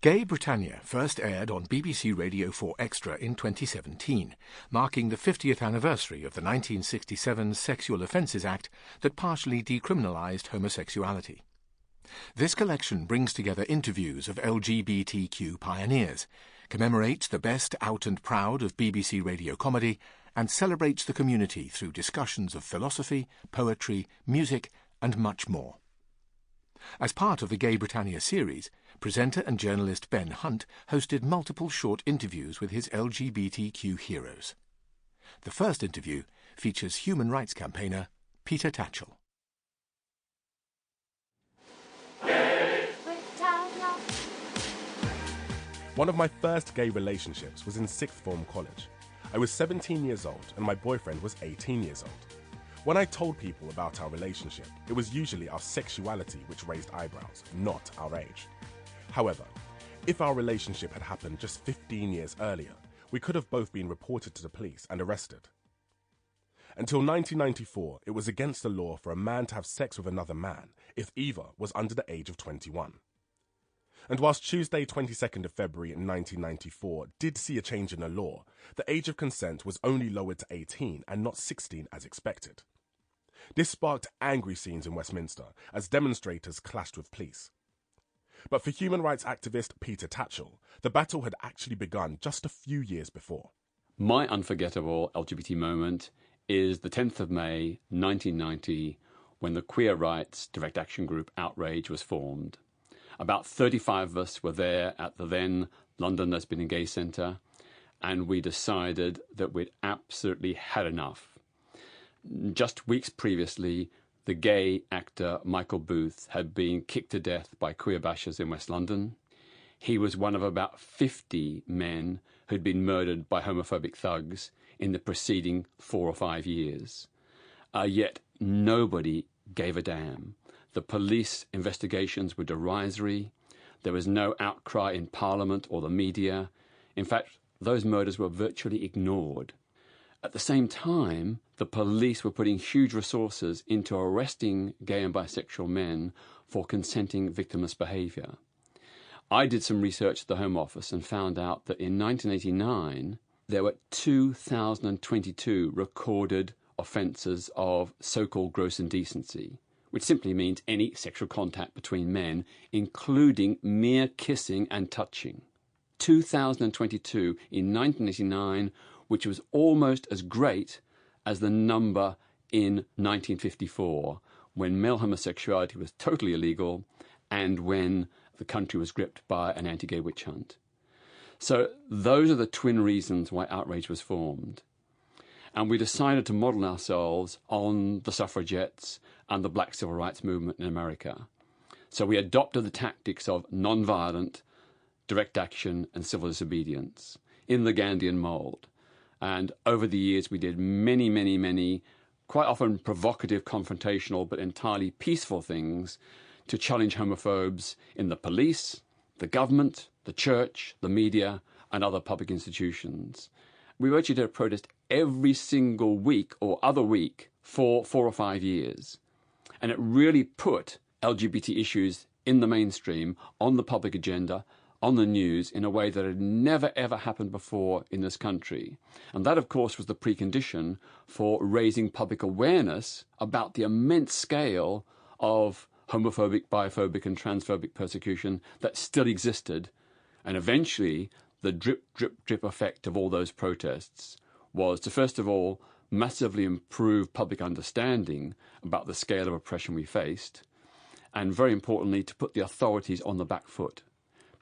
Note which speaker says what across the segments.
Speaker 1: Gay Britannia first aired on BBC Radio 4 Extra in 2017, marking the 50th anniversary of the 1967 Sexual Offences Act that partially decriminalised homosexuality. This collection brings together interviews of LGBTQ pioneers, commemorates the best out and proud of BBC radio comedy, and celebrates the community through discussions of philosophy, poetry, music, and much more. As part of the Gay Britannia series, presenter and journalist Ben Hunte hosted multiple short interviews with his LGBTQ heroes. The first interview features human rights campaigner Peter Tatchell.
Speaker 2: One of my first gay relationships was in sixth form college. I was 17 years old and my boyfriend was 18 years old. When I told people about our relationship, it was usually our sexuality which raised eyebrows, not our age. However, if our relationship had happened just 15 years earlier, we could have both been reported to the police and arrested. Until 1994, it was against the law for a man to have sex with another man if either was under the age of 21. And whilst Tuesday 22nd of February in 1994 did see a change in the law, the age of consent was only lowered to 18 and not 16 as expected. This sparked angry scenes in Westminster as demonstrators clashed with police. But for human rights activist Peter Tatchell, the battle had actually begun just a few years before.
Speaker 3: My unforgettable LGBT moment is the 10th of May 1990 when the queer rights direct action group Outrage was formed. About 35 of us were there at the then London Lesbian and Gay Centre, and we decided that we'd absolutely had enough. Just weeks previously, the gay actor Michael Booth had been kicked to death by queer bashers in West London. He was one of about 50 men who'd been murdered by homophobic thugs in the preceding 4 or 5 years. Yet nobody gave a damn. The police investigations were derisory. There was no outcry in Parliament or the media. In fact, those murders were virtually ignored. At the same time, the police were putting huge resources into arresting gay and bisexual men for consenting victimless behaviour. I did some research at the Home Office and found out that in 1989 there were 2,022 recorded offences of so-called gross indecency, which simply means any sexual contact between men, including mere kissing and touching. 2,022 in 1989, which was almost as great as the number in 1954, when male homosexuality was totally illegal and when the country was gripped by an anti-gay witch hunt. So those are the twin reasons why Outrage was formed. And we decided to model ourselves on the suffragettes and the black civil rights movement in America. So we adopted the tactics of non-violent, direct action and civil disobedience in the Gandhian mould. And over the years, we did many, quite often provocative, confrontational, but entirely peaceful things to challenge homophobes in the police, the government, the church, the media, and other public institutions. We virtually did a protest every single week or other week for 4 or 5 years. And it really put LGBT issues in the mainstream, on the public agenda, on the news in a way that had never, ever happened before in this country. And that, of course, was the precondition for raising public awareness about the immense scale of homophobic, biphobic and transphobic persecution that still existed. And eventually, the drip, drip, drip effect of all those protests was to, first of all, massively improve public understanding about the scale of oppression we faced, and very importantly, to put the authorities on the back foot,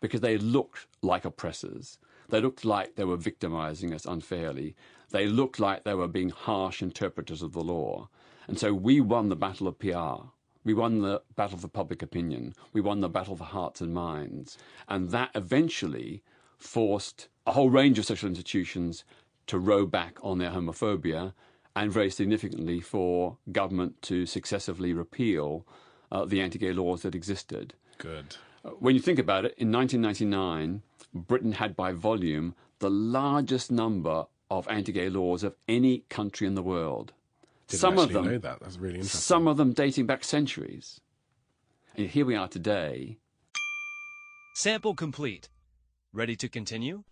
Speaker 3: because they looked like oppressors. They looked like they were victimizing us unfairly. They looked like they were being harsh interpreters of the law. And so we won the battle of PR. We won the battle for public opinion. We won the battle for hearts and minds. And that eventually forced a whole range of social institutions to row back on their homophobia, and very significantly for government to successively repeal the anti-gay laws that existed.
Speaker 2: Good.
Speaker 3: When you think about it, in 1999, Britain had by volume the largest number of anti-gay laws of any country in the world.
Speaker 2: Didn't actually know that. That's really interesting.
Speaker 3: Some of them dating back centuries. And here we are today.
Speaker 4: Sample complete. Ready to continue?